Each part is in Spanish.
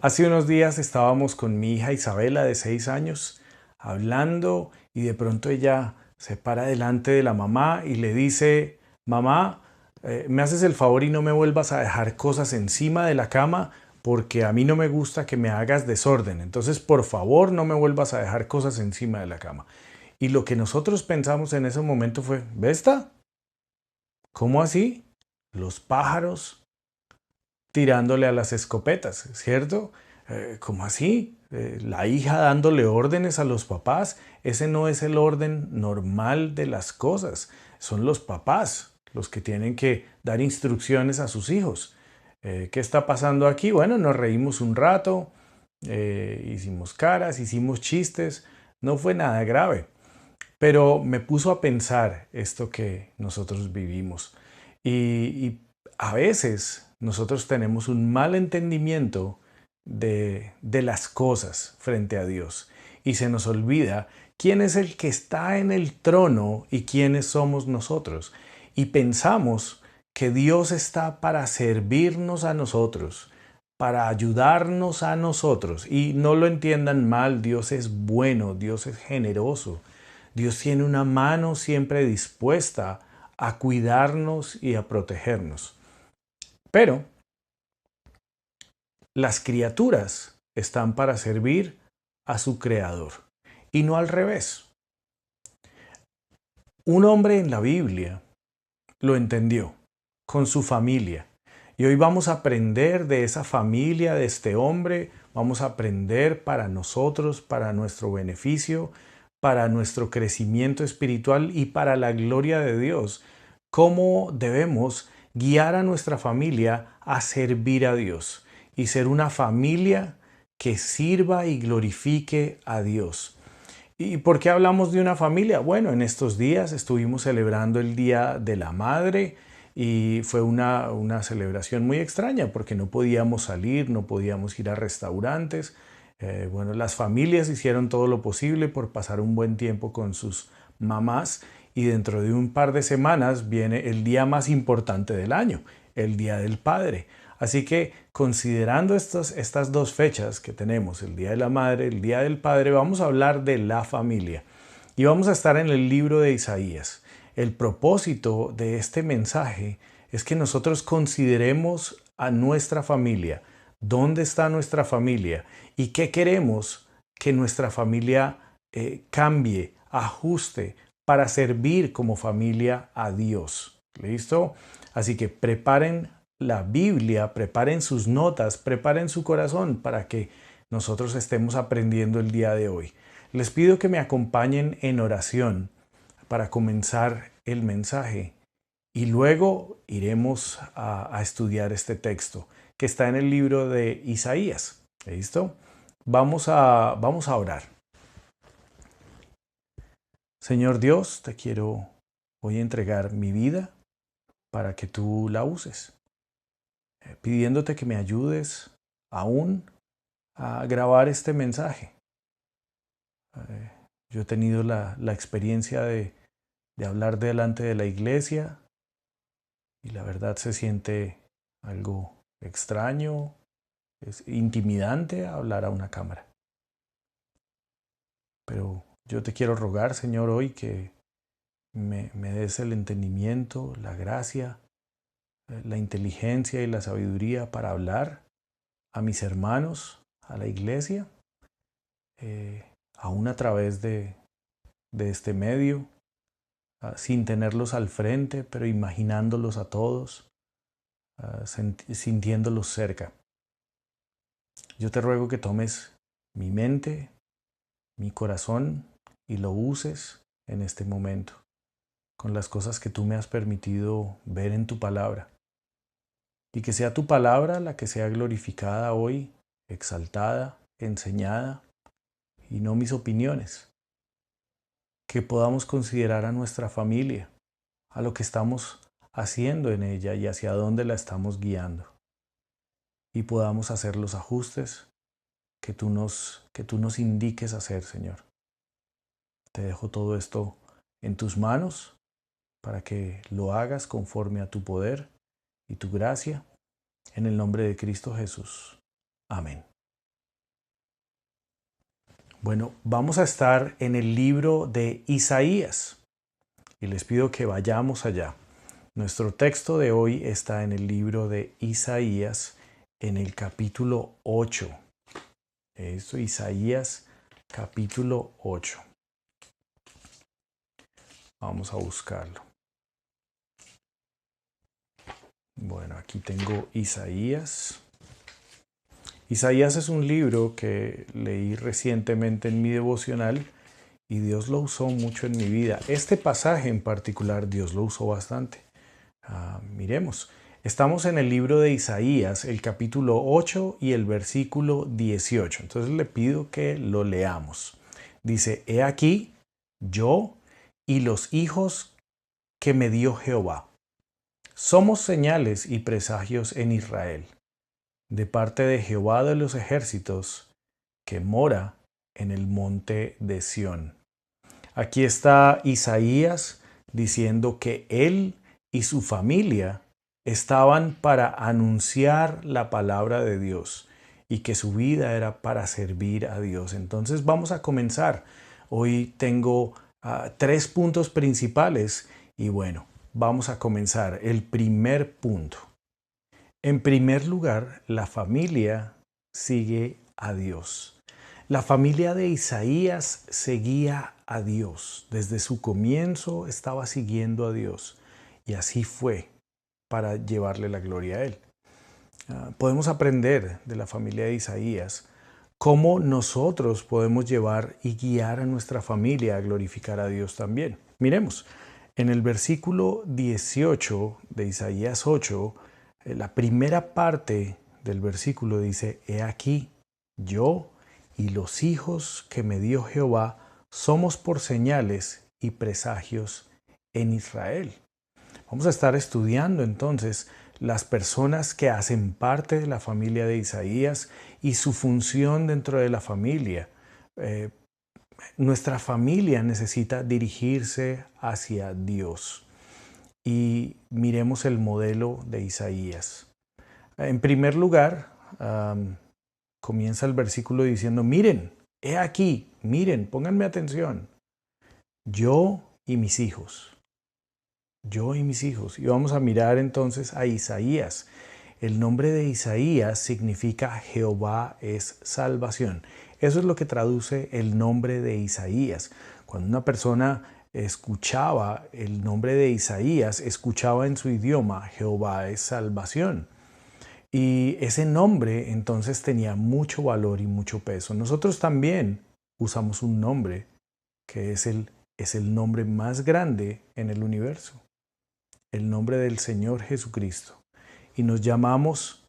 Hace unos días estábamos con mi hija Isabela de 6 años hablando y de pronto ella se para delante de la mamá y le dice, mamá, ¿me haces el favor y no me vuelvas a dejar cosas encima de la cama? Porque a mí no me gusta que me hagas desorden. Entonces, por favor, no me vuelvas a dejar cosas encima de la cama. Y lo que nosotros pensamos en ese momento fue, ¿Vesta? ¿Cómo así? Los pájaros tirándole a las escopetas, ¿cierto? ¿Cómo así? La hija dándole órdenes a los papás. Ese no es el orden normal de las cosas. Son los papás los que tienen que dar instrucciones a sus hijos. ¿Qué está pasando aquí? Bueno, nos reímos un rato, hicimos caras, hicimos chistes. No fue nada grave. Pero me puso a pensar esto que nosotros vivimos. Y a veces nosotros tenemos un mal entendimiento de las cosas frente a Dios. Y se nos olvida quién es el que está en el trono y quiénes somos nosotros. Y pensamos que Dios está para servirnos a nosotros, para ayudarnos a nosotros. Y no lo entiendan mal, Dios es bueno, Dios es generoso. Dios tiene una mano siempre dispuesta a cuidarnos y a protegernos. Pero las criaturas están para servir a su creador y no al revés. Un hombre en la Biblia lo entendió con su familia. Y hoy vamos a aprender de esa familia, de este hombre, vamos a aprender para nosotros, para nuestro beneficio, para nuestro crecimiento espiritual y para la gloria de Dios, cómo debemos guiar a nuestra familia a servir a Dios y ser una familia que sirva y glorifique a Dios. ¿Y por qué hablamos de una familia? Bueno, en estos días estuvimos celebrando el Día de la Madre y fue una celebración muy extraña porque no podíamos salir, no podíamos ir a restaurantes. Bueno, las familias hicieron todo lo posible por pasar un buen tiempo con sus mamás y dentro de un par de semanas viene el día más importante del año, el Día del Padre. Así que considerando estas dos fechas que tenemos, el Día de la Madre, el Día del Padre, vamos a hablar de la familia. Y vamos a estar en el libro de Isaías. El propósito de este mensaje es que nosotros consideremos a nuestra familia, dónde está nuestra familia y qué queremos que nuestra familia cambie, ajuste para servir como familia a Dios. ¿Listo? Así que preparen la Biblia, preparen sus notas, preparen su corazón para que nosotros estemos aprendiendo el día de hoy. Les pido que me acompañen en oración para comenzar el mensaje y luego iremos a estudiar este texto que está en el libro de Isaías. ¿Listo? Vamos a orar. Señor Dios, te quiero hoy entregar mi vida para que tú la uses, pidiéndote que me ayudes aún a grabar este mensaje. Eh, yo he tenido la experiencia de hablar delante de la iglesia y la verdad se siente algo extraño, es intimidante hablar a una cámara. Pero yo te quiero rogar, Señor, hoy que me des el entendimiento, la gracia, la inteligencia y la sabiduría para hablar a mis hermanos, a la iglesia, aún a través de este medio, sin tenerlos al frente, pero imaginándolos a todos, sintiéndolos cerca. Yo te ruego que tomes mi mente, mi corazón y lo uses en este momento, con las cosas que tú me has permitido ver en tu palabra. Y que sea tu palabra la que sea glorificada hoy, exaltada, enseñada, y no mis opiniones. Que podamos considerar a nuestra familia, a lo que estamos haciendo en ella y hacia dónde la estamos guiando. Y podamos hacer los ajustes que tú nos indiques hacer, Señor. Te dejo todo esto en tus manos para que lo hagas conforme a tu poder y tu gracia. En el nombre de Cristo Jesús. Amén. Bueno, vamos a estar en el libro de Isaías y les pido que vayamos allá. Nuestro texto de hoy está en el libro de Isaías, en el capítulo 8. Esto, Isaías, capítulo 8. Vamos a buscarlo. Bueno, aquí tengo Isaías. Isaías es un libro que leí recientemente en mi devocional y Dios lo usó mucho en mi vida. Este pasaje en particular Dios lo usó bastante. Miremos, estamos en el libro de Isaías, el capítulo 8 y el versículo 18. Entonces le pido que lo leamos. Dice, he aquí, yo y los hijos que me dio Jehová. Somos señales y presagios en Israel, de parte de Jehová de los ejércitos, que mora en el monte de Sión. Aquí está Isaías diciendo que él y su familia estaban para anunciar la palabra de Dios y que su vida era para servir a Dios. Entonces vamos a comenzar. Hoy tengo 3 puntos principales y bueno, vamos a comenzar. El primer punto. En primer lugar, la familia sigue a Dios. La familia de Isaías seguía a Dios. Desde su comienzo estaba siguiendo a Dios. Y así fue para llevarle la gloria a Él. Podemos aprender de la familia de Isaías cómo nosotros podemos llevar y guiar a nuestra familia a glorificar a Dios también. Miremos, en el versículo 18 de Isaías 8, la primera parte del versículo dice, he aquí, yo y los hijos que me dio Jehová somos por señales y presagios en Israel. Vamos a estar estudiando entonces las personas que hacen parte de la familia de Isaías y su función dentro de la familia. Nuestra familia necesita dirigirse hacia Dios. Y miremos el modelo de Isaías. En primer lugar, comienza el versículo diciendo, miren, he aquí, miren, pónganme atención, yo y mis hijos. Yo y mis hijos. Y vamos a mirar entonces a Isaías. El nombre de Isaías significa Jehová es salvación. Eso es lo que traduce el nombre de Isaías. Cuando una persona escuchaba el nombre de Isaías, escuchaba en su idioma Jehová es salvación. Y ese nombre entonces tenía mucho valor y mucho peso. Nosotros también usamos un nombre que es el nombre más grande en el universo. El nombre del Señor Jesucristo. Y nos llamamos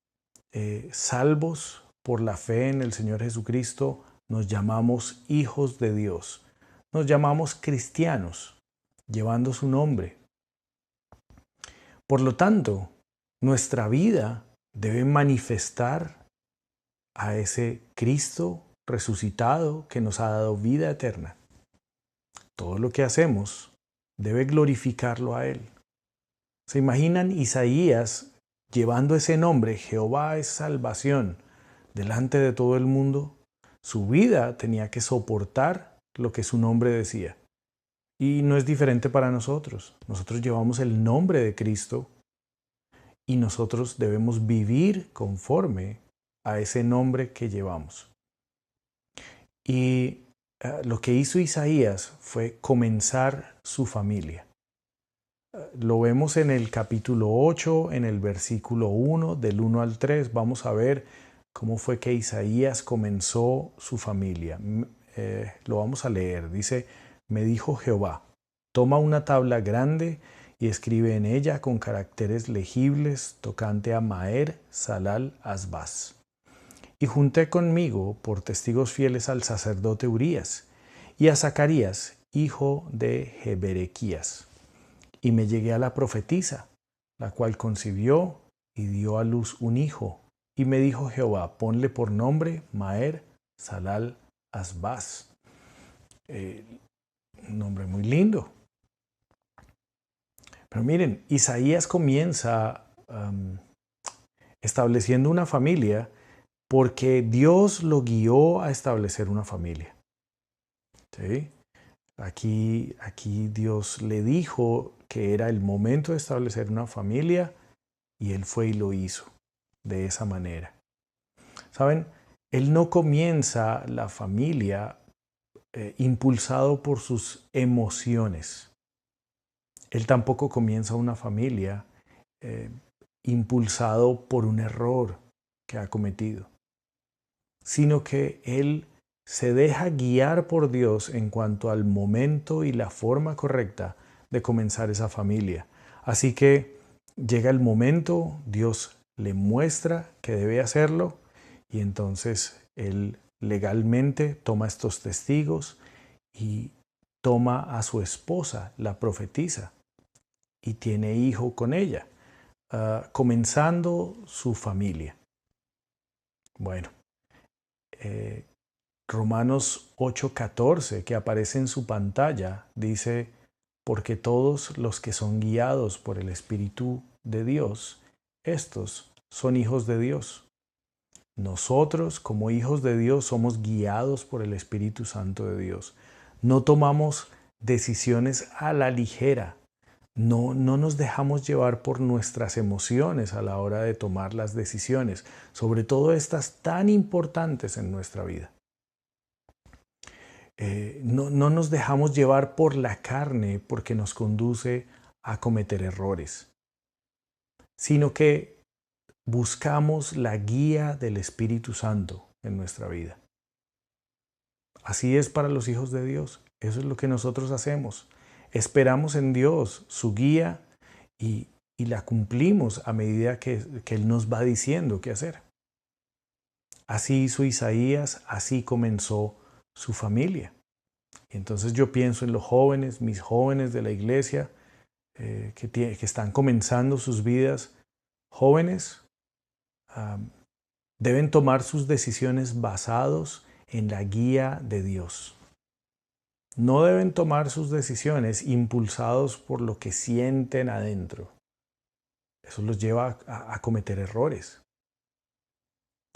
salvos por la fe en el Señor Jesucristo, nos llamamos hijos de Dios, nos llamamos cristianos, llevando su nombre. Por lo tanto, nuestra vida debe manifestar a ese Cristo resucitado que nos ha dado vida eterna. Todo lo que hacemos debe glorificarlo a Él. ¿Se imaginan Isaías llevando ese nombre, Jehová es salvación, delante de todo el mundo? Su vida tenía que soportar lo que su nombre decía. Y no es diferente para nosotros. Nosotros llevamos el nombre de Cristo y nosotros debemos vivir conforme a ese nombre que llevamos. Y lo que hizo Isaías fue comenzar su familia. Lo vemos en el capítulo 8, en el versículo 1, del 1 al 3. Vamos a ver cómo fue que Isaías comenzó su familia. Lo vamos a leer. Dice, me dijo Jehová, toma una tabla grande y escribe en ella con caracteres legibles tocante a Maher, Salal, Asbaz. Y junté conmigo por testigos fieles al sacerdote Urías y a Zacarías, hijo de Jeberequías. Y me llegué a la profetisa, la cual concibió y dio a luz un hijo. Y me dijo Jehová, ponle por nombre Maher, Salal, Asbaz. Un nombre muy lindo. Pero miren, Isaías comienza estableciendo una familia porque Dios lo guió a establecer una familia. ¿sí? Aquí Dios le dijo que era el momento de establecer una familia y él fue y lo hizo de esa manera. ¿Saben? Él no comienza la familia impulsado por sus emociones. Él tampoco comienza una familia eh, impulsado por un error que ha cometido, sino que él se deja guiar por Dios en cuanto al momento y la forma correcta de comenzar esa familia. Así que llega el momento, Dios le muestra que debe hacerlo y entonces él legalmente toma estos testigos y toma a su esposa, la profetisa, y tiene hijo con ella, comenzando su familia. Bueno, eh, Romanos 8:14, que aparece en su pantalla, dice, porque todos los que son guiados por el Espíritu de Dios, estos son hijos de Dios. Nosotros, como hijos de Dios, somos guiados por el Espíritu Santo de Dios. No tomamos decisiones a la ligera. No nos dejamos llevar por nuestras emociones a la hora de tomar las decisiones, sobre todo estas tan importantes en nuestra vida. No nos dejamos llevar por la carne porque nos conduce a cometer errores, sino que buscamos la guía del Espíritu Santo en nuestra vida. Así es para los hijos de Dios. Eso es lo que nosotros hacemos. Esperamos en Dios, su guía, y la cumplimos a medida que Él nos va diciendo qué hacer. Así hizo Isaías, así comenzó su familia. Y entonces yo pienso en los jóvenes, mis jóvenes de la iglesia, que están comenzando sus vidas. Jóvenes, deben tomar sus decisiones basados en la guía de Dios. No deben tomar sus decisiones impulsados por lo que sienten adentro. Eso los lleva a cometer errores.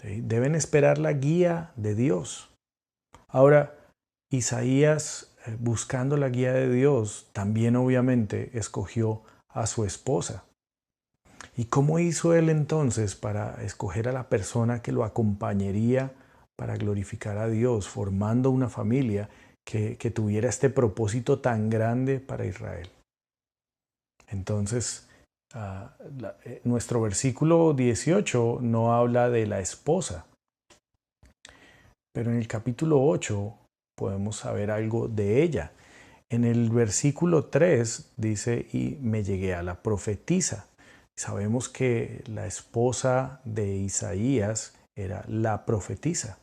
¿Sí? Deben esperar la guía de Dios. Ahora, Isaías, buscando la guía de Dios, también obviamente escogió a su esposa. ¿Y cómo hizo él entonces para escoger a la persona que lo acompañaría para glorificar a Dios, formando una familia que tuviera este propósito tan grande para Israel? Entonces, nuestro versículo 18 no habla de la esposa, pero en el capítulo 8 podemos saber algo de ella. En el versículo 3 dice, y me llegué a la profetisa. Sabemos que la esposa de Isaías era la profetisa.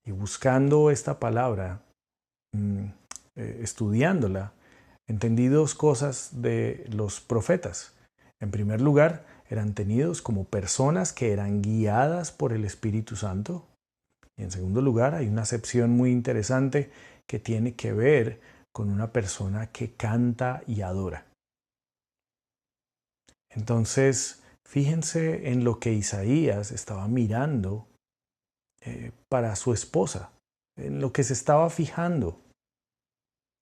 Y buscando esta palabra, estudiándola, entendí dos cosas de los profetas. En primer lugar, eran tenidos como personas que eran guiadas por el Espíritu Santo. Y en segundo lugar, hay una acepción muy interesante que tiene que ver con una persona que canta y adora. Entonces, fíjense en lo que Isaías estaba mirando para su esposa, en lo que se estaba fijando.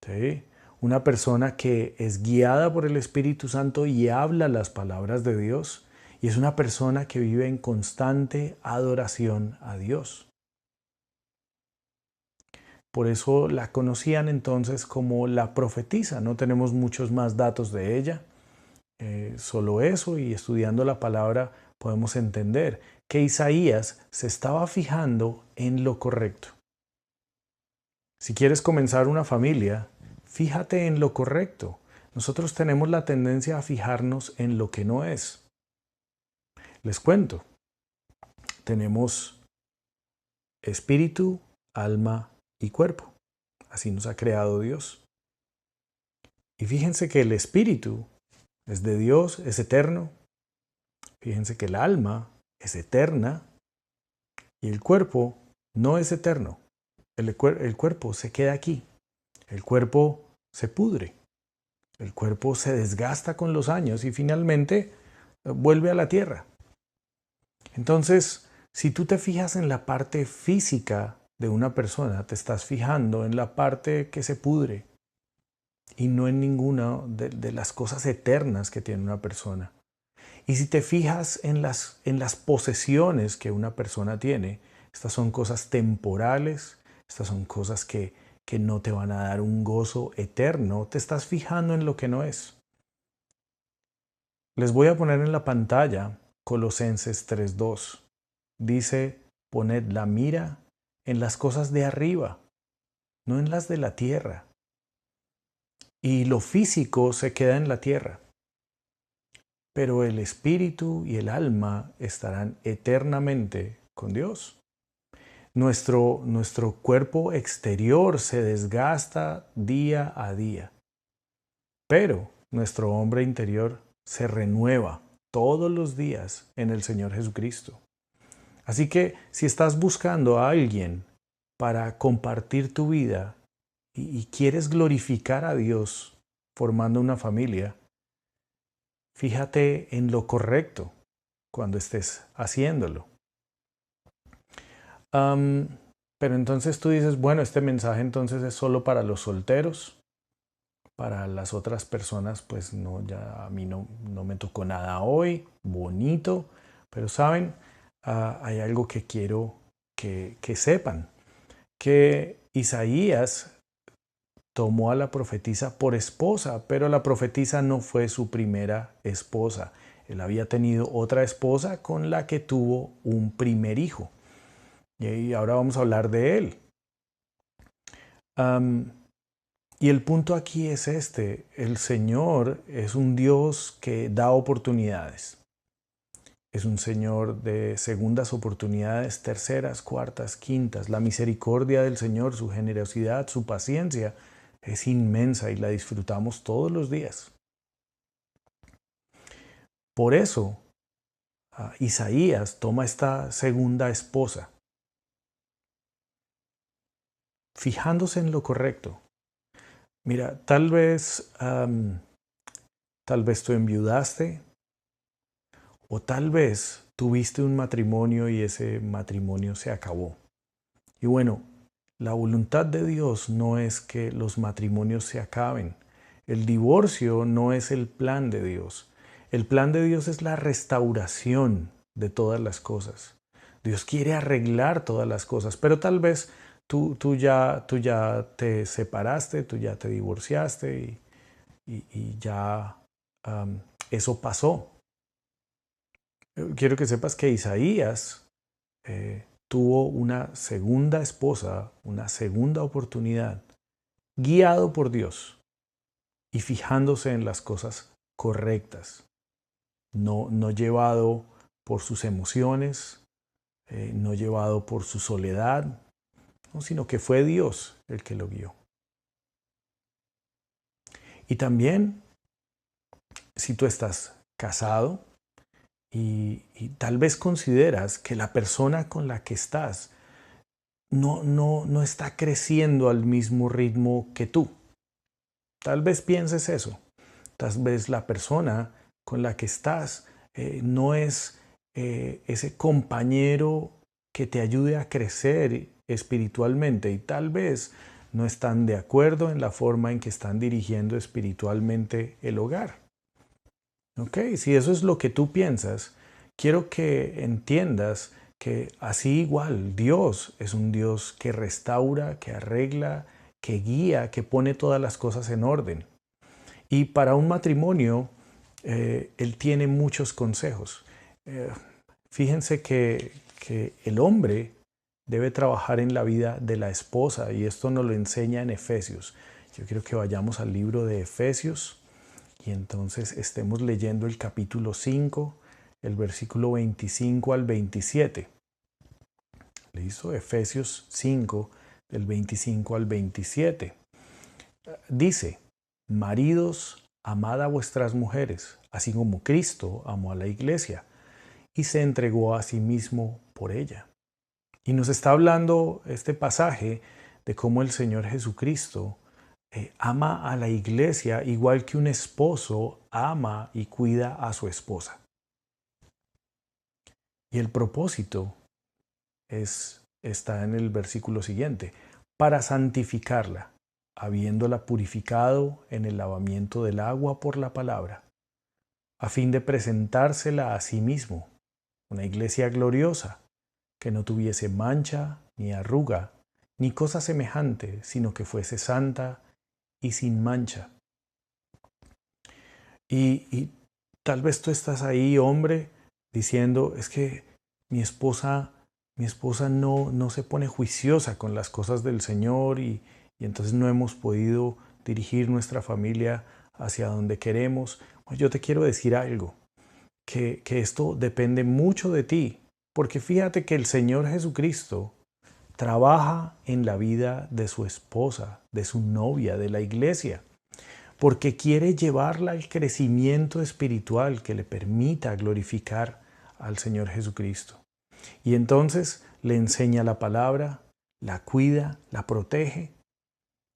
¿Sí? Una persona que es guiada por el Espíritu Santo y habla las palabras de Dios, y es una persona que vive en constante adoración a Dios. Por eso la conocían entonces como la profetisa. No tenemos muchos más datos de ella. Solo eso, y estudiando la palabra podemos entender que Isaías se estaba fijando en lo correcto. Si quieres comenzar una familia, fíjate en lo correcto. Nosotros tenemos la tendencia a fijarnos en lo que no es. Les cuento, tenemos espíritu, alma y cuerpo. Así nos ha creado Dios. Y fíjense que el espíritu es de Dios, es eterno. Fíjense que el alma es eterna y el cuerpo no es eterno. El cuerpo se queda aquí. El cuerpo se pudre. El cuerpo se desgasta con los años y finalmente vuelve a la tierra. Entonces, si tú te fijas en la parte física de una persona, te estás fijando en la parte que se pudre y no en ninguna de las cosas eternas que tiene una persona. Y si te fijas en las posesiones que una persona tiene, estas son cosas temporales, estas son cosas que no te van a dar un gozo eterno, te estás fijando en lo que no es. Les voy a poner en la pantalla Colosenses 3:2. Dice, poned la mira en las cosas de arriba, no en las de la tierra. Y lo físico se queda en la tierra, pero el espíritu y el alma estarán eternamente con Dios. Nuestro cuerpo exterior se desgasta día a día, pero nuestro hombre interior se renueva todos los días en el Señor Jesucristo. Así que si estás buscando a alguien para compartir tu vida y quieres glorificar a Dios formando una familia, fíjate en lo correcto cuando estés haciéndolo. Pero entonces tú dices, bueno, este mensaje entonces es solo para los solteros. Para las otras personas, pues no, ya a mí no me tocó nada hoy, bonito. Pero saben, hay algo que quiero que sepan, que Isaías tomó a la profetisa por esposa, pero la profetisa no fue su primera esposa. Él había tenido otra esposa con la que tuvo un primer hijo. Y ahora vamos a hablar de él. Y el punto aquí es este: el Señor es un Dios que da oportunidades. Es un Señor de segundas oportunidades, terceras, cuartas, quintas. La misericordia del Señor, su generosidad, su paciencia es inmensa y la disfrutamos todos los días. Por eso, Isaías toma esta segunda esposa, fijándose en lo correcto. Mira, tal vez tú enviudaste, o tal vez tuviste un matrimonio y ese matrimonio se acabó. Y bueno, la voluntad de Dios no es que los matrimonios se acaben. El divorcio no es el plan de Dios. El plan de Dios es la restauración de todas las cosas. Dios quiere arreglar todas las cosas, pero tal vez tú ya te separaste, tú ya te divorciaste y ya eso pasó. Quiero que sepas que Isaías tuvo una segunda esposa, una segunda oportunidad, guiado por Dios y fijándose en las cosas correctas, no llevado por sus emociones, no llevado por su soledad, no, sino que fue Dios el que lo guió. Y también, si tú estás casado, y tal vez consideras que la persona con la que estás no está creciendo al mismo ritmo que tú. Tal vez pienses eso. Tal vez la persona con la que estás no es ese compañero que te ayude a crecer espiritualmente, y tal vez no están de acuerdo en la forma en que están dirigiendo espiritualmente el hogar. ¿Ok? Si eso es lo que tú piensas, quiero que entiendas que así igual Dios es un Dios que restaura, que arregla, que guía, que pone todas las cosas en orden. Y para un matrimonio, Él tiene muchos consejos. Fíjense que el hombre debe trabajar en la vida de la esposa, y esto nos lo enseña en Efesios. Yo quiero que vayamos al libro de Efesios y entonces estemos leyendo el capítulo 5, el versículo 25 al 27. ¿Listo? Efesios 5, del 25 al 27. Dice, maridos, amad a vuestras mujeres, así como Cristo amó a la iglesia y se entregó a sí mismo por ella. Y nos está hablando este pasaje de cómo el Señor Jesucristo ama a la iglesia igual que un esposo ama y cuida a su esposa. Y el propósito es está en el versículo siguiente, para santificarla, habiéndola purificado en el lavamiento del agua por la palabra, a fin de presentársela a sí mismo, una iglesia gloriosa, que no tuviese mancha, ni arruga, ni cosa semejante, sino que fuese santa y sin mancha. Y tal vez tú estás ahí, hombre, diciendo, es que mi esposa, mi esposa no se pone juiciosa con las cosas del Señor y entonces no hemos podido dirigir nuestra familia hacia donde queremos. Pues yo te quiero decir algo, que esto depende mucho de ti, porque fíjate que el Señor Jesucristo trabaja en la vida de su esposa, de su novia, de la iglesia, porque quiere llevarla al crecimiento espiritual que le permita glorificar al Señor Jesucristo. Y entonces le enseña la palabra, la cuida, la protege.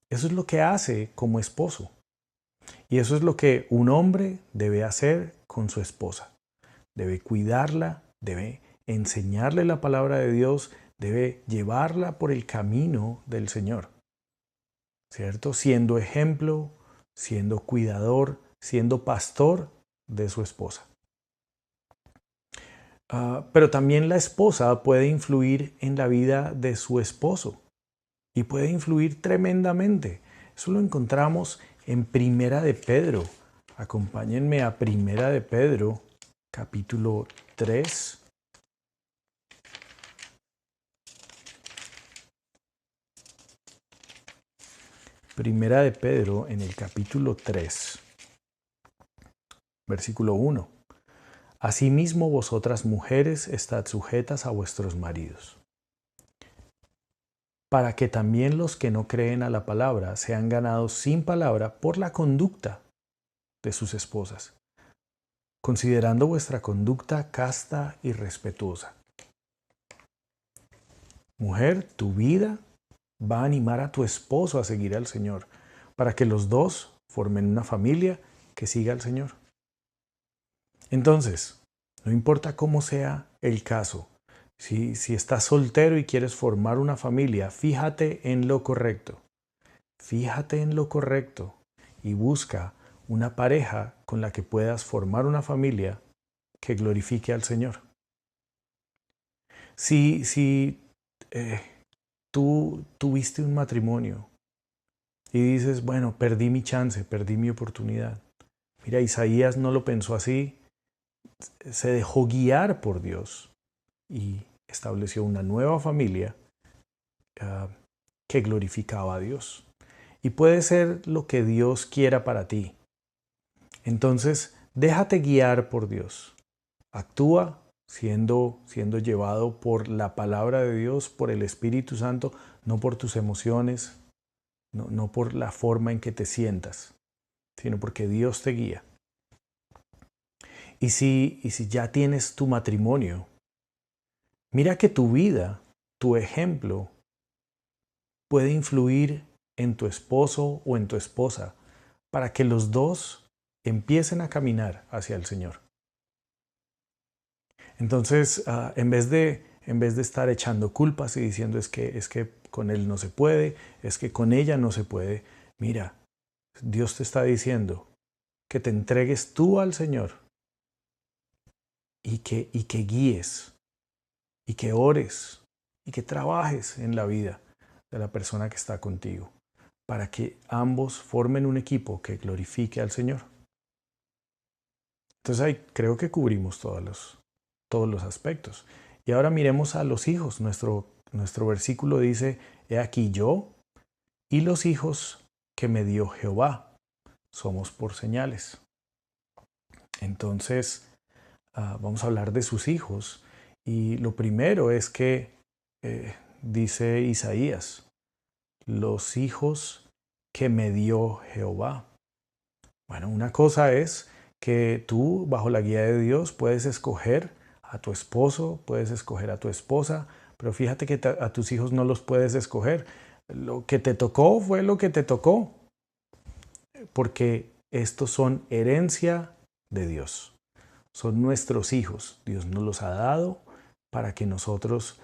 Eso es lo que hace como esposo. Y eso es lo que un hombre debe hacer con su esposa. Debe cuidarla, debe enseñarle la palabra de Dios, debe llevarla por el camino del Señor, ¿cierto? Siendo ejemplo, siendo cuidador, siendo pastor de su esposa. Pero también la esposa puede influir en la vida de su esposo y puede influir tremendamente. Eso lo encontramos en Primera de Pedro. Acompáñenme a Primera de Pedro, capítulo 3. Primera de Pedro en el capítulo 3, versículo 1. Asimismo vosotras mujeres estad sujetas a vuestros maridos, para que también los que no creen a la palabra sean ganados sin palabra por la conducta de sus esposas, considerando vuestra conducta casta y respetuosa. Mujer, tu vida va a animar a tu esposo a seguir al Señor, para que los dos formen una familia que siga al Señor. Entonces, no importa cómo sea el caso, si estás soltero y quieres formar una familia, fíjate en lo correcto. Fíjate en lo correcto y busca una pareja con la que puedas formar una familia que glorifique al Señor. Si tú tuviste un matrimonio y dices, bueno, perdí mi chance, perdí mi oportunidad. Mira, Isaías no lo pensó así, se dejó guiar por Dios y estableció una nueva familia que glorificaba a Dios. Y puede ser lo que Dios quiera para ti. Entonces, déjate guiar por Dios. Actúa siendo llevado por la palabra de Dios, por el Espíritu Santo, no por tus emociones, no por la forma en que te sientas, sino porque Dios te guía. Y si ya tienes tu matrimonio, mira que tu vida, tu ejemplo, puede influir en tu esposo o en tu esposa para que los dos empiecen a caminar hacia el Señor. Entonces, en vez de estar echando culpas y diciendo es que con él no se puede, es que con ella no se puede, mira, Dios te está diciendo que te entregues tú al Señor y que guíes y que ores y que trabajes en la vida de la persona que está contigo para que ambos formen un equipo que glorifique al Señor. Entonces ahí creo que cubrimos todos los aspectos. Y ahora miremos a los hijos. Nuestro versículo dice, he aquí yo y los hijos que me dio Jehová, somos por señales. Entonces, vamos a hablar de sus hijos. Y lo primero es que dice Isaías, los hijos que me dio Jehová. Bueno, una cosa es que tú, bajo la guía de Dios, puedes escoger a tu esposo, puedes escoger a tu esposa, pero fíjate que a tus hijos no los puedes escoger. Lo que te tocó fue lo que te tocó, porque estos son herencia de Dios. Son nuestros hijos. Dios nos los ha dado para que nosotros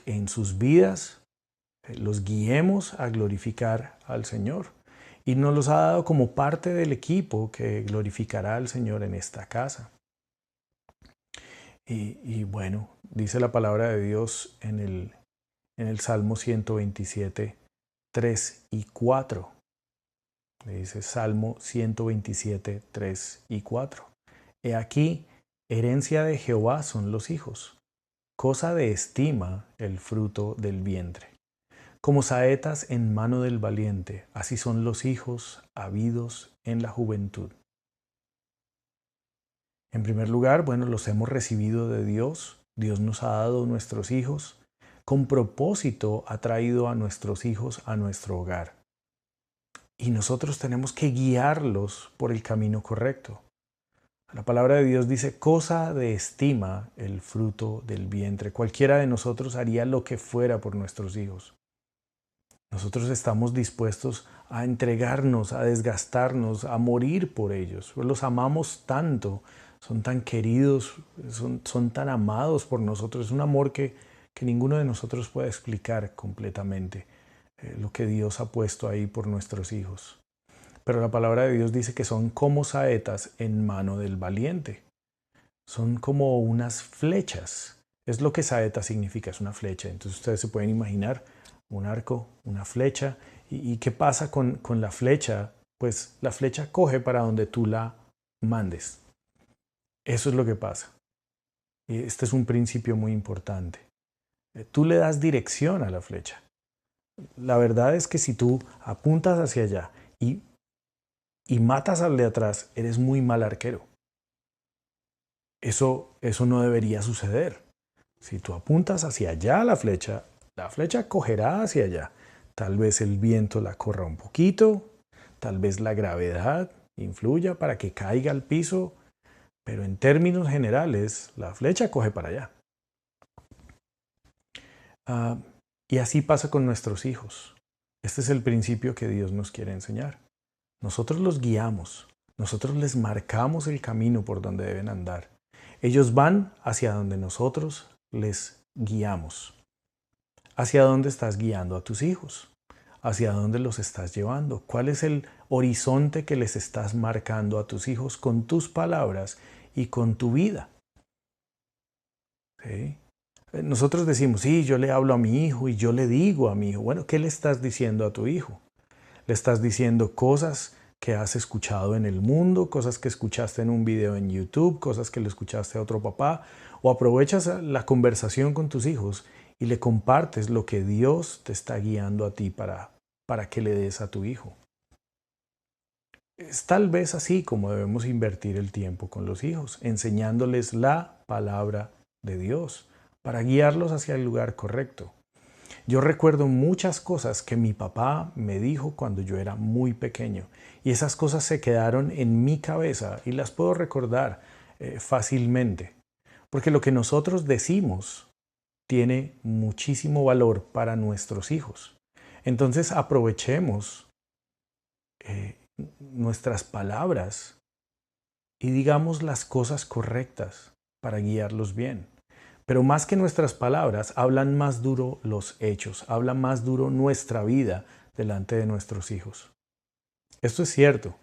en sus vidas los guiemos a glorificar al Señor. Y nos los ha dado como parte del equipo que glorificará al Señor en esta casa. Y bueno, dice la palabra de Dios en el Salmo 127, 3 y 4. Dice Salmo 127, 3 y 4. He aquí, herencia de Jehová son los hijos, cosa de estima el fruto del vientre. Como saetas en mano del valiente, así son los hijos habidos en la juventud. En primer lugar, bueno, los hemos recibido de Dios. Dios nos ha dado nuestros hijos. Con propósito ha traído a nuestros hijos a nuestro hogar. Y nosotros tenemos que guiarlos por el camino correcto. La palabra de Dios dice, cosa de estima el fruto del vientre. Cualquiera de nosotros haría lo que fuera por nuestros hijos. Nosotros estamos dispuestos a entregarnos, a desgastarnos, a morir por ellos. Los amamos tanto, son tan queridos, son tan amados por nosotros. Es un amor que ninguno de nosotros puede explicar completamente lo que Dios ha puesto ahí por nuestros hijos. Pero la palabra de Dios dice que son como saetas en mano del valiente. Son como unas flechas. Es lo que saeta significa, es una flecha. Entonces ustedes se pueden imaginar un arco, una flecha. ¿Y qué pasa con la flecha? Pues la flecha coge para donde tú la mandes. Eso es lo que pasa. Y este es un principio muy importante. Tú le das dirección a la flecha. La verdad es que si tú apuntas hacia allá y matas al de atrás, eres muy mal arquero. Eso no debería suceder. Si tú apuntas hacia allá la flecha cogerá hacia allá. Tal vez el viento la corra un poquito, tal vez la gravedad influya para que caiga al piso, pero en términos generales, la flecha coge para allá. Y así pasa con nuestros hijos. Este es el principio que Dios nos quiere enseñar. Nosotros los guiamos, nosotros les marcamos el camino por donde deben andar. Ellos van hacia donde nosotros les guiamos. ¿Hacia dónde estás guiando a tus hijos? ¿Hacia dónde los estás llevando? ¿Cuál es el horizonte que les estás marcando a tus hijos con tus palabras y con tu vida? ¿Sí? Nosotros decimos, sí, yo le hablo a mi hijo y yo le digo a mi hijo. Bueno, ¿qué le estás diciendo a tu hijo? Le estás diciendo cosas que has escuchado en el mundo, cosas que escuchaste en un video en YouTube, cosas que le escuchaste a otro papá, o aprovechas la conversación con tus hijos y le compartes lo que Dios te está guiando a ti para que le des a tu hijo. Es tal vez así como debemos invertir el tiempo con los hijos, enseñándoles la palabra de Dios para guiarlos hacia el lugar correcto. Yo recuerdo muchas cosas que mi papá me dijo cuando yo era muy pequeño y esas cosas se quedaron en mi cabeza y las puedo recordar fácilmente, porque lo que nosotros decimos tiene muchísimo valor para nuestros hijos. Entonces aprovechemos nuestras palabras y digamos las cosas correctas para guiarlos bien. Pero más que nuestras palabras, hablan más duro los hechos, habla más duro nuestra vida delante de nuestros hijos. Esto es cierto,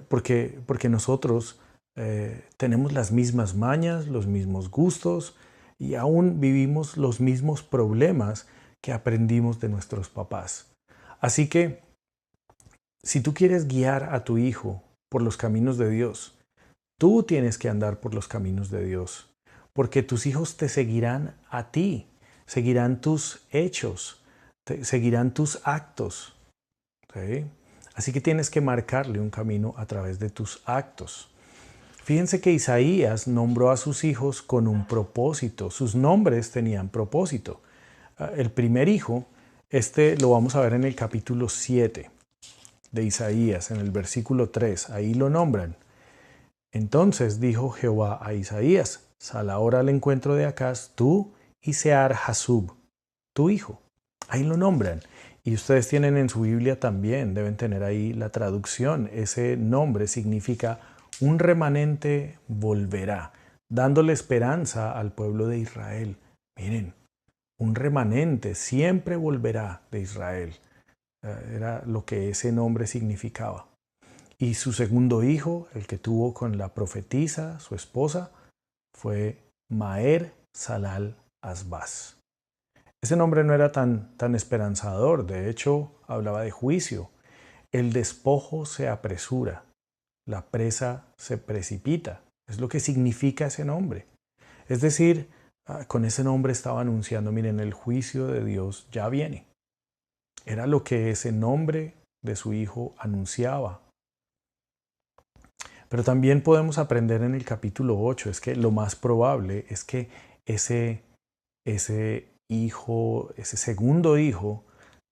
porque nosotros tenemos las mismas mañas, los mismos gustos y aún vivimos los mismos problemas que aprendimos de nuestros papás. Así que, si tú quieres guiar a tu hijo por los caminos de Dios, tú tienes que andar por los caminos de Dios. Porque tus hijos te seguirán a ti, seguirán tus hechos, seguirán tus actos. ¿Sí? Así que tienes que marcarle un camino a través de tus actos. Fíjense que Isaías nombró a sus hijos con un propósito. Sus nombres tenían propósito. El primer hijo, lo vamos a ver en el capítulo 7 de Isaías, en el versículo 3. Ahí lo nombran. Entonces dijo Jehová a Isaías: sal ahora al encuentro de Acaz, tú y Sear-Jasub, tu hijo. Ahí lo nombran. Y ustedes tienen en su Biblia también, deben tener ahí la traducción. Ese nombre significa un remanente volverá, dándole esperanza al pueblo de Israel. Miren, un remanente siempre volverá de Israel. Era lo que ese nombre significaba. Y su segundo hijo, el que tuvo con la profetisa, su esposa, fue Maher Salal Asbaz. Ese nombre no era tan esperanzador, de hecho hablaba de juicio. El despojo se apresura, la presa se precipita. Es lo que significa ese nombre. Es decir, con ese nombre estaba anunciando, miren, el juicio de Dios ya viene. Era lo que ese nombre de su hijo anunciaba. Pero también podemos aprender en el capítulo 8, es que lo más probable es que ese hijo, ese segundo hijo,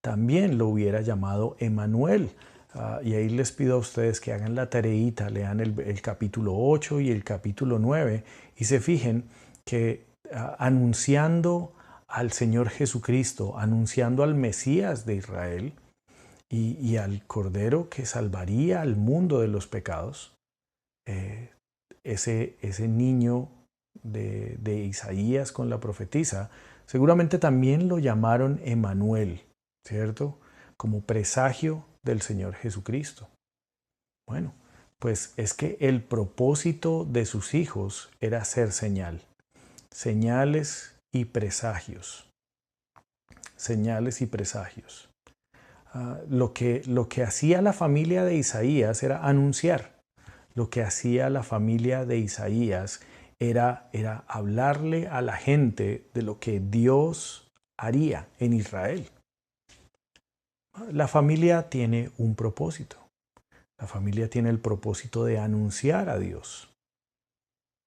también lo hubiera llamado Emanuel. Y ahí les pido a ustedes que hagan la tareita, lean el capítulo 8 y el capítulo 9 y se fijen que anunciando al Señor Jesucristo, anunciando al Mesías de Israel y al Cordero que salvaría al mundo de los pecados, ese niño de Isaías con la profetisa, seguramente también lo llamaron Emanuel, ¿cierto? Como presagio del Señor Jesucristo. Bueno, pues es que el propósito de sus hijos era ser señal, señales y presagios. Señales y presagios. Lo que hacía la familia de Isaías era anunciar. Lo que hacía la familia de Isaías era hablarle a la gente de lo que Dios haría en Israel. La familia tiene un propósito. La familia tiene el propósito de anunciar a Dios.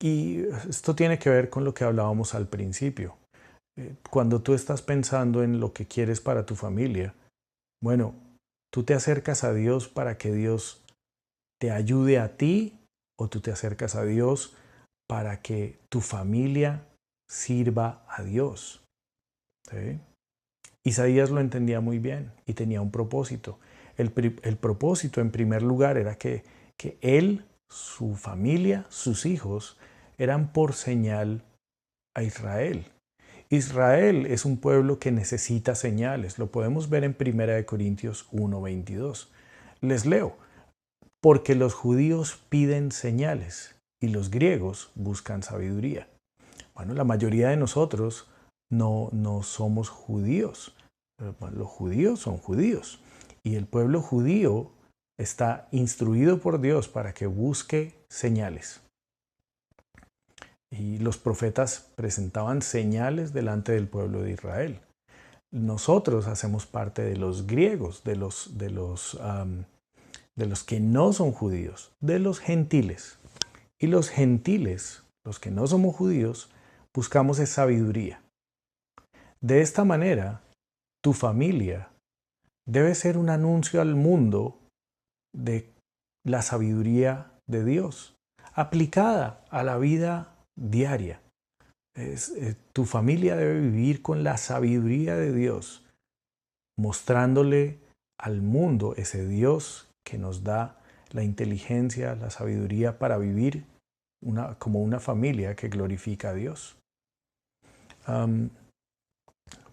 Y esto tiene que ver con lo que hablábamos al principio. Cuando tú estás pensando en lo que quieres para tu familia, bueno, tú te acercas a Dios para que Dios te ayude a ti o tú te acercas a Dios para que tu familia sirva a Dios. ¿Sí? Isaías lo entendía muy bien y tenía un propósito. El propósito en primer lugar era que él, su familia, sus hijos eran por señal a Israel. Israel es un pueblo que necesita señales. Lo podemos ver en 1 Corintios 1:22. Les leo. Porque los judíos piden señales y los griegos buscan sabiduría. Bueno, la mayoría de nosotros no somos judíos. Los judíos son judíos. Y el pueblo judío está instruido por Dios para que busque señales. Y los profetas presentaban señales delante del pueblo de Israel. Nosotros hacemos parte de los griegos, de los que no son judíos, de los gentiles. Y los gentiles, los que no somos judíos, buscamos esa sabiduría. De esta manera, tu familia debe ser un anuncio al mundo de la sabiduría de Dios, aplicada a la vida diaria. Tu familia debe vivir con la sabiduría de Dios, mostrándole al mundo ese Dios que nos da la inteligencia, la sabiduría para vivir como una familia que glorifica a Dios.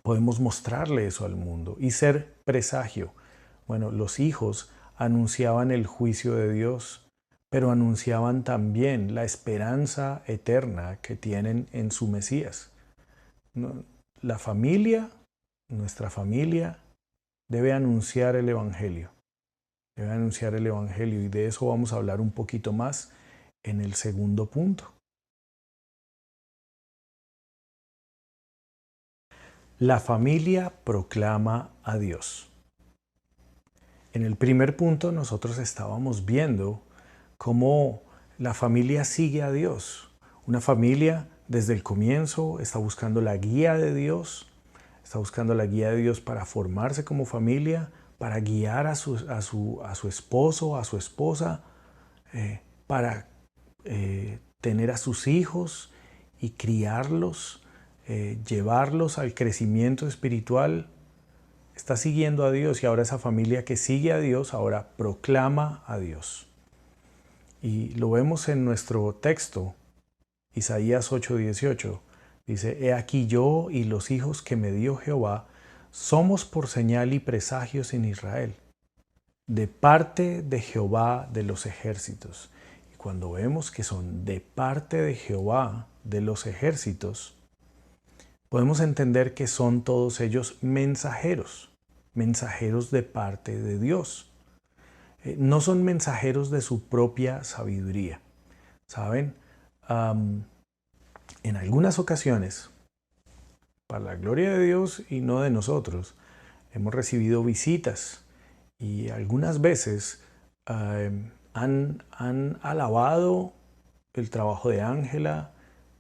Podemos mostrarle eso al mundo y ser presagio. Bueno, los hijos anunciaban el juicio de Dios, pero anunciaban también la esperanza eterna que tienen en su Mesías. La familia, nuestra familia, debe anunciar el Evangelio. Debe anunciar el Evangelio y de eso vamos a hablar un poquito más en el segundo punto. La familia proclama a Dios. En el primer punto nosotros estábamos viendo cómo la familia sigue a Dios. Una familia desde el comienzo está buscando la guía de Dios, está buscando la guía de Dios para formarse como familia, para guiar a su esposo, a su esposa, para tener a sus hijos y criarlos, llevarlos al crecimiento espiritual. Está siguiendo a Dios y ahora esa familia que sigue a Dios ahora proclama a Dios. Y lo vemos en nuestro texto, Isaías 8:18. Dice, he aquí yo y los hijos que me dio Jehová, somos por señal y presagios en Israel, de parte de Jehová de los ejércitos. Y cuando vemos que son de parte de Jehová de los ejércitos, podemos entender que son todos ellos mensajeros, mensajeros de parte de Dios. No son mensajeros de su propia sabiduría. ¿Saben? En algunas ocasiones, para la gloria de Dios y no de nosotros, hemos recibido visitas y algunas veces han alabado el trabajo de Ángela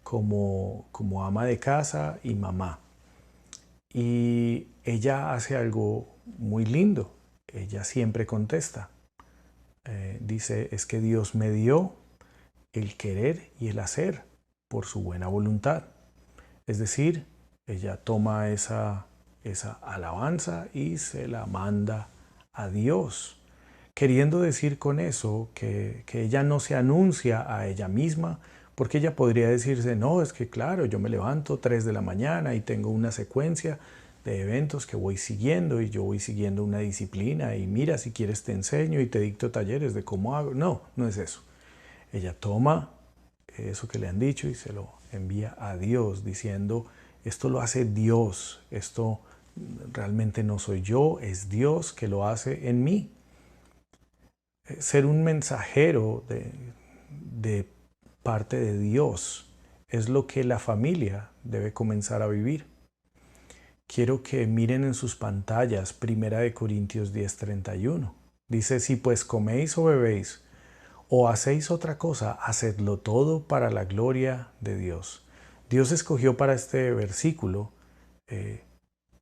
como ama de casa y mamá. Y ella hace algo muy lindo. Ella siempre contesta. Dice, es que Dios me dio el querer y el hacer por su buena voluntad. Es decir, ella toma esa alabanza y se la manda a Dios, queriendo decir con eso que ella no se anuncia a ella misma, porque ella podría decirse, no, es que claro, yo me levanto 3 de la mañana y tengo una secuencia de eventos que voy siguiendo y yo voy siguiendo una disciplina y mira, si quieres te enseño y te dicto talleres de cómo hago. No, no es eso. Ella toma eso que le han dicho y se lo envía a Dios diciendo, esto lo hace Dios, esto realmente no soy yo, es Dios que lo hace en mí. Ser un mensajero de parte de Dios es lo que la familia debe comenzar a vivir. Quiero que miren en sus pantallas 1 Corintios 10:31. Dice, si pues coméis o bebéis o hacéis otra cosa, hacedlo todo para la gloria de Dios. Dios escogió para este versículo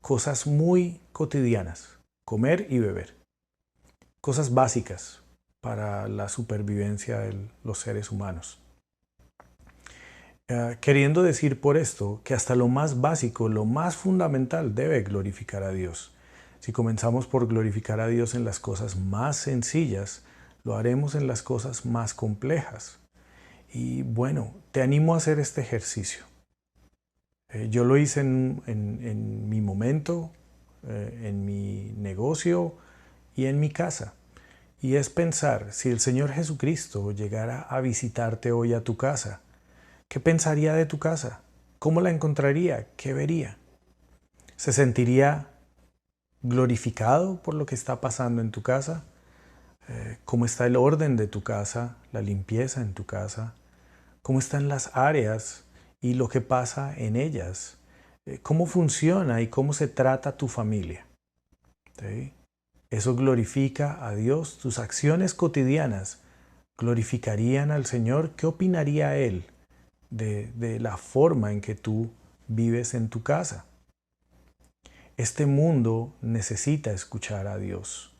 cosas muy cotidianas, comer y beber, cosas básicas para la supervivencia de los seres humanos. Queriendo decir por esto que hasta lo más básico, lo más fundamental debe glorificar a Dios. Si comenzamos por glorificar a Dios en las cosas más sencillas, lo haremos en las cosas más complejas. Y bueno, te animo a hacer este ejercicio. Yo lo hice en mi momento, en mi negocio y en mi casa. Y es pensar, si el Señor Jesucristo llegara a visitarte hoy a tu casa, ¿qué pensaría de tu casa? ¿Cómo la encontraría? ¿Qué vería? ¿Se sentiría glorificado por lo que está pasando en tu casa? ¿Cómo está el orden de tu casa, la limpieza en tu casa? ¿Cómo están las áreas y lo que pasa en ellas? ¿Cómo funciona y cómo se trata tu familia? ¿Sí? Eso glorifica a Dios. Tus acciones cotidianas glorificarían al Señor. ¿Qué opinaría Él de la forma en que tú vives en tu casa? Este mundo necesita escuchar a Dios.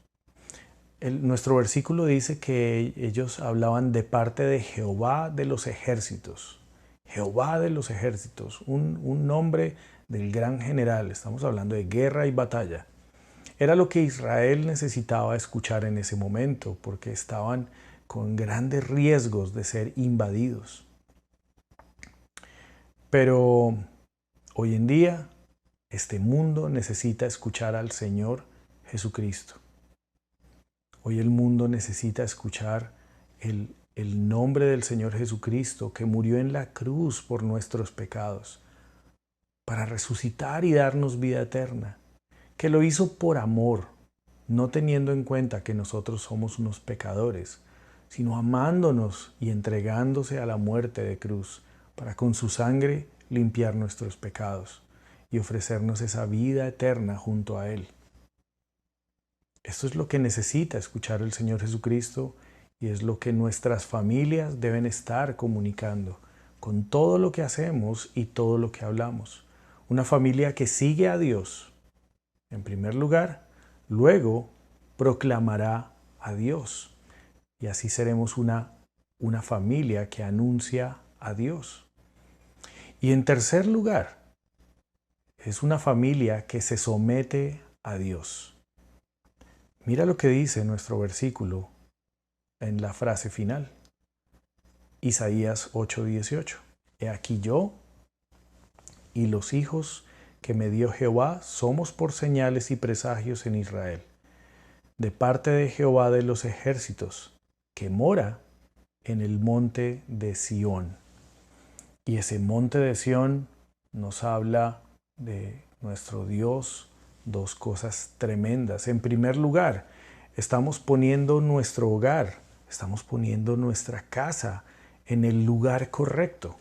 Nuestro versículo dice que ellos hablaban de parte de Jehová de los ejércitos. Jehová de los ejércitos, un nombre del gran general. Estamos hablando de guerra y batalla. Era lo que Israel necesitaba escuchar en ese momento, porque estaban con grandes riesgos de ser invadidos. Pero hoy en día, este mundo necesita escuchar al Señor Jesucristo. Hoy el mundo necesita escuchar el nombre del Señor Jesucristo, que murió en la cruz por nuestros pecados, para resucitar y darnos vida eterna, que lo hizo por amor, no teniendo en cuenta que nosotros somos unos pecadores, sino amándonos y entregándose a la muerte de cruz, para con su sangre limpiar nuestros pecados y ofrecernos esa vida eterna junto a Él. Esto es lo que necesita escuchar el Señor Jesucristo y es lo que nuestras familias deben estar comunicando con todo lo que hacemos y todo lo que hablamos. Una familia que sigue a Dios, en primer lugar, luego proclamará a Dios. Y así seremos una familia que anuncia a Dios. Y en tercer lugar, es una familia que se somete a Dios. Mira lo que dice nuestro versículo en la frase final. Isaías 8:18. He aquí yo y los hijos que me dio Jehová somos por señales y presagios en Israel, de parte de Jehová de los ejércitos, que mora en el monte de Sión. Y ese monte de Sión nos habla de nuestro Dios, dos cosas tremendas. En primer lugar, estamos poniendo nuestro hogar, estamos poniendo nuestra casa en el lugar correcto,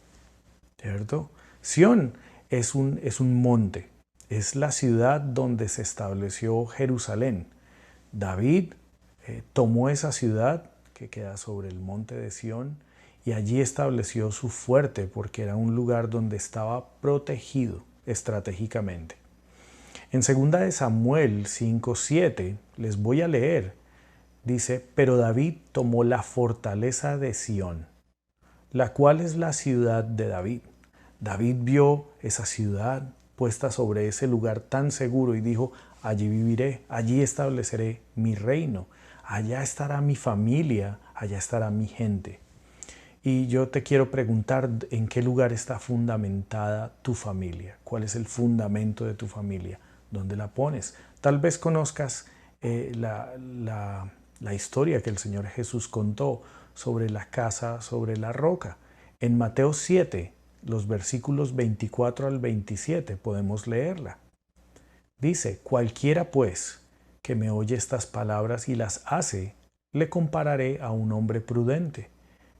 ¿cierto? Sión es un monte, es la ciudad donde se estableció Jerusalén. David tomó esa ciudad que queda sobre el monte de Sión y allí estableció su fuerte porque era un lugar donde estaba protegido estratégicamente. En 2 de Samuel 5:7 les voy a leer, dice, pero David tomó la fortaleza de Sión, la cual es la ciudad de David. David vio esa ciudad puesta sobre ese lugar tan seguro y dijo, allí viviré, allí estableceré mi reino, allá estará mi familia, allá estará mi gente. Y yo te quiero preguntar, ¿en qué lugar está fundamentada tu familia? ¿Cuál es el fundamento de tu familia? ¿Dónde la pones? Tal vez conozcas la historia que el Señor Jesús contó sobre la casa, sobre la roca. En Mateo 7, los versículos 24 al 27, podemos leerla. Dice, cualquiera pues que me oye estas palabras y las hace, le compararé a un hombre prudente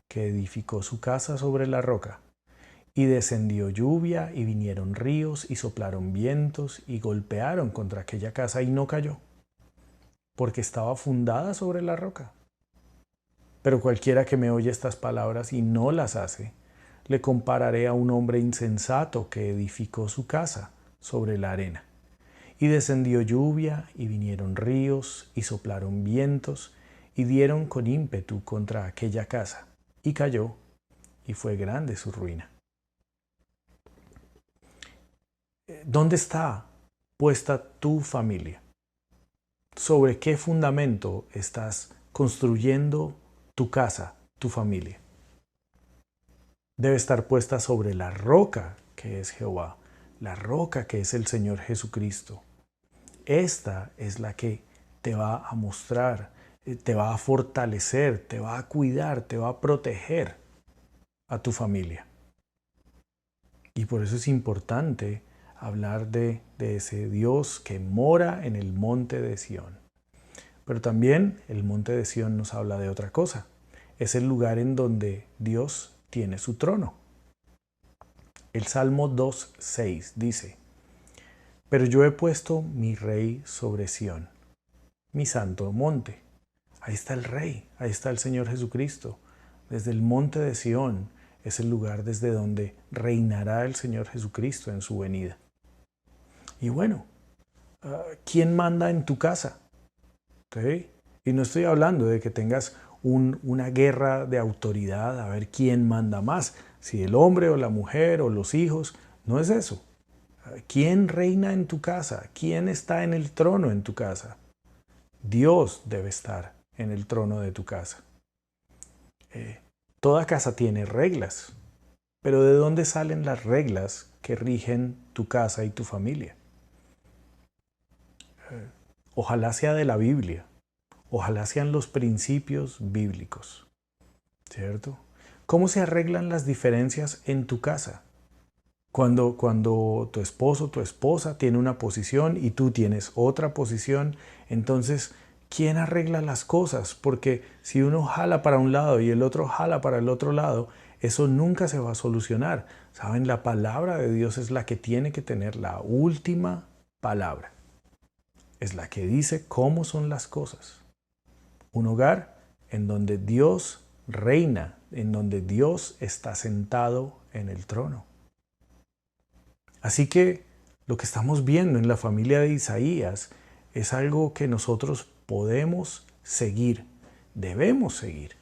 que edificó su casa sobre la roca. Y descendió lluvia, y vinieron ríos, y soplaron vientos, y golpearon contra aquella casa, y no cayó, porque estaba fundada sobre la roca. Pero cualquiera que me oye estas palabras y no las hace, le compararé a un hombre insensato que edificó su casa sobre la arena. Y descendió lluvia, y vinieron ríos, y soplaron vientos, y dieron con ímpetu contra aquella casa, y cayó, y fue grande su ruina. ¿Dónde está puesta tu familia? ¿Sobre qué fundamento estás construyendo tu casa, tu familia? Debe estar puesta sobre la roca que es Jehová, la roca que es el Señor Jesucristo. Esta es la que te va a mostrar, te va a fortalecer, te va a cuidar, te va a proteger a tu familia. Y por eso es importante hablar de ese Dios que mora en el monte de Sión. Pero también el monte de Sión nos habla de otra cosa. Es el lugar en donde Dios tiene su trono. El Salmo 2:6 dice, pero yo he puesto mi rey sobre Sión, mi santo monte. Ahí está el rey, ahí está el Señor Jesucristo. Desde el monte de Sión es el lugar desde donde reinará el Señor Jesucristo en su venida. Y bueno, ¿quién manda en tu casa? ¿Sí? Y no estoy hablando de que tengas una guerra de autoridad a ver quién manda más, si el hombre o la mujer o los hijos, no es eso. ¿Quién reina en tu casa? ¿Quién está en el trono en tu casa? Dios debe estar en el trono de tu casa. Toda casa tiene reglas, pero ¿de dónde salen las reglas que rigen tu casa y tu familia? Ojalá sea de la Biblia, ojalá sean los principios bíblicos, ¿cierto? ¿Cómo se arreglan las diferencias en tu casa? Cuando tu esposo o tu esposa tiene una posición y tú tienes otra posición, entonces, ¿quién arregla las cosas? Porque si uno jala para un lado y el otro jala para el otro lado, eso nunca se va a solucionar. ¿Saben? La palabra de Dios es la que tiene que tener la última palabra. Es la que dice cómo son las cosas. Un hogar en donde Dios reina, en donde Dios está sentado en el trono. Así que lo que estamos viendo en la familia de Isaías es algo que nosotros podemos seguir, debemos seguir.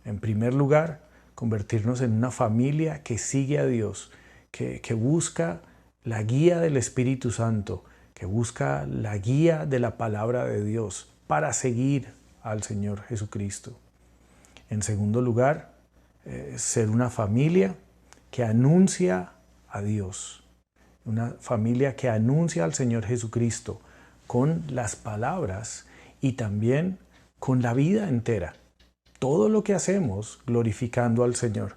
En primer lugar, convertirnos en una familia que sigue a Dios, que busca la guía del Espíritu Santo, que busca la guía de la palabra de Dios para seguir al Señor Jesucristo. En segundo lugar, ser una familia que anuncia a Dios, una familia que anuncia al Señor Jesucristo con las palabras y también con la vida entera. Todo lo que hacemos glorificando al Señor.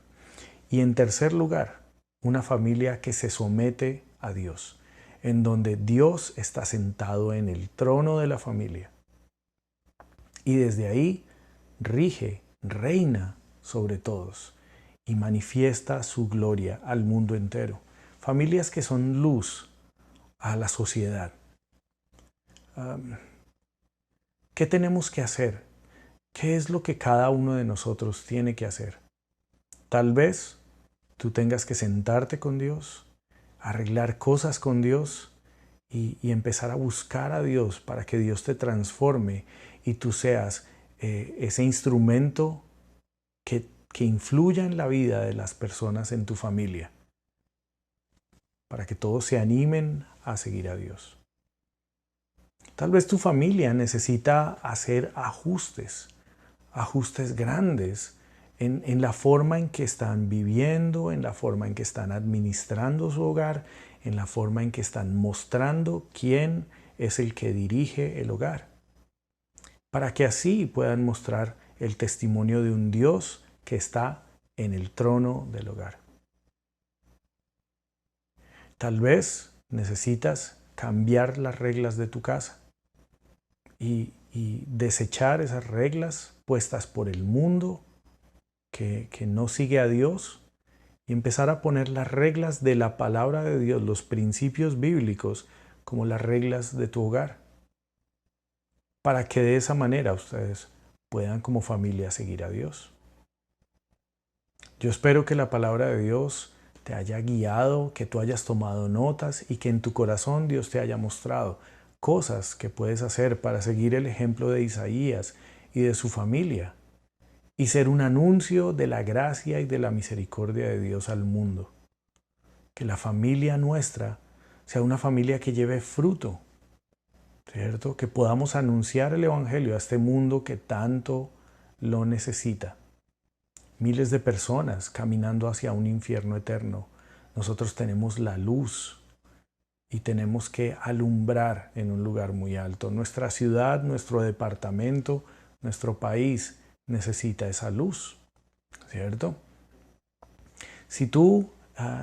Y en tercer lugar, una familia que se somete a Dios, en donde Dios está sentado en el trono de la familia. Y desde ahí rige, reina sobre todos y manifiesta su gloria al mundo entero. Familias que son luz a la sociedad. ¿Qué tenemos que hacer? ¿Qué es lo que cada uno de nosotros tiene que hacer? Tal vez tú tengas que sentarte con Dios, arreglar cosas con Dios y empezar a buscar a Dios para que Dios te transforme y tú seas ese instrumento que influya en la vida de las personas en tu familia, para que todos se animen a seguir a Dios. Tal vez tu familia necesita hacer ajustes grandes en la forma en que están viviendo, en la forma en que están administrando su hogar, en la forma en que están mostrando quién es el que dirige el hogar, para que así puedan mostrar el testimonio de un Dios que está en el trono del hogar. Tal vez necesitas cambiar las reglas de tu casa y desechar esas reglas puestas por el mundo que no sigue a Dios y empezar a poner las reglas de la palabra de Dios, los principios bíblicos, como las reglas de tu hogar, para que de esa manera ustedes puedan como familia seguir a Dios. Yo espero que la palabra de Dios te haya guiado, que tú hayas tomado notas y que en tu corazón Dios te haya mostrado cosas que puedes hacer para seguir el ejemplo de Isaías y de su familia y ser un anuncio de la gracia y de la misericordia de Dios al mundo. Que la familia nuestra sea una familia que lleve fruto, ¿cierto? Que podamos anunciar el Evangelio a este mundo que tanto lo necesita. Miles de personas caminando hacia un infierno eterno. Nosotros tenemos la luz y tenemos que alumbrar en un lugar muy alto. Nuestra ciudad, nuestro departamento, nuestro país necesita esa luz, ¿cierto? Si tú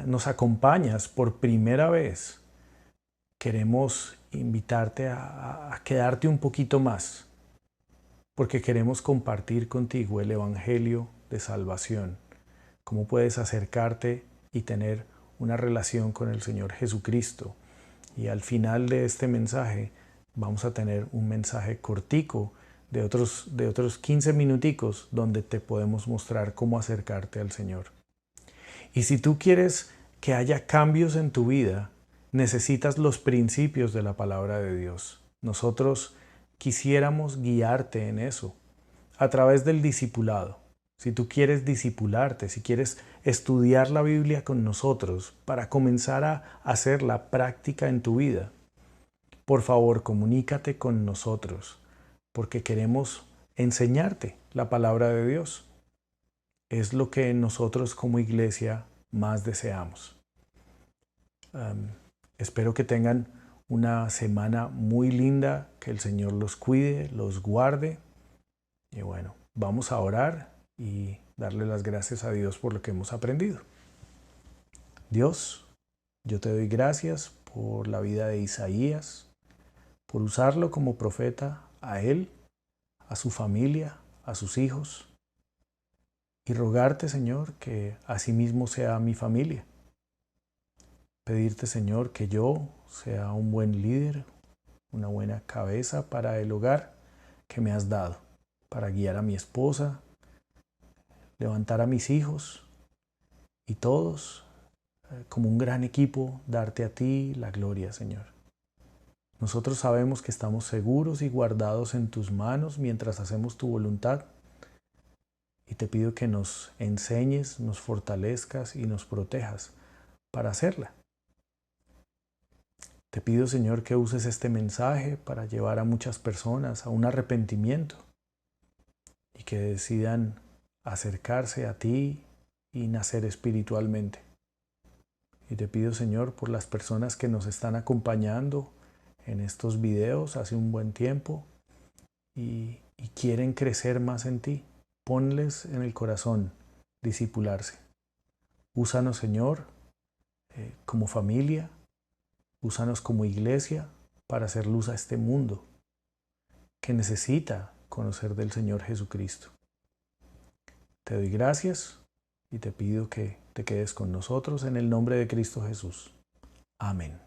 nos acompañas por primera vez, queremos invitarte a quedarte un poquito más, porque queremos compartir contigo el Evangelio de salvación. Cómo puedes acercarte y tener una relación con el Señor Jesucristo. Y al final de este mensaje vamos a tener un mensaje cortico de otros 15 minuticos donde te podemos mostrar cómo acercarte al Señor. Y si tú quieres que haya cambios en tu vida, necesitas los principios de la palabra de Dios. Nosotros quisiéramos guiarte en eso a través del discipulado. Si tú quieres discipularte, si quieres estudiar la Biblia con nosotros para comenzar a hacer la práctica en tu vida, por favor comunícate con nosotros porque queremos enseñarte la palabra de Dios. Es lo que nosotros como iglesia más deseamos. Espero que tengan una semana muy linda, que el Señor los cuide, los guarde. Y bueno, vamos a orar y darle las gracias a Dios por lo que hemos aprendido. Dios, yo te doy gracias por la vida de Isaías, por usarlo como profeta a él, a su familia, a sus hijos, y rogarte, Señor, que asimismo sea mi familia. Pedirte, Señor, que yo sea un buen líder, una buena cabeza para el hogar que me has dado, para guiar a mi esposa, levantar a mis hijos y todos, como un gran equipo, darte a ti la gloria, Señor. Nosotros sabemos que estamos seguros y guardados en tus manos mientras hacemos tu voluntad. Y te pido que nos enseñes, nos fortalezcas y nos protejas para hacerla. Te pido, Señor, que uses este mensaje para llevar a muchas personas a un arrepentimiento y que decidan acercarse a ti y nacer espiritualmente. Y te pido, Señor, por las personas que nos están acompañando en estos videos hace un buen tiempo y quieren crecer más en ti. Ponles en el corazón discipularse. Úsanos, Señor, como familia, úsanos como iglesia para hacer luz a este mundo que necesita conocer del Señor Jesucristo. Te doy gracias y te pido que te quedes con nosotros en el nombre de Cristo Jesús. Amén.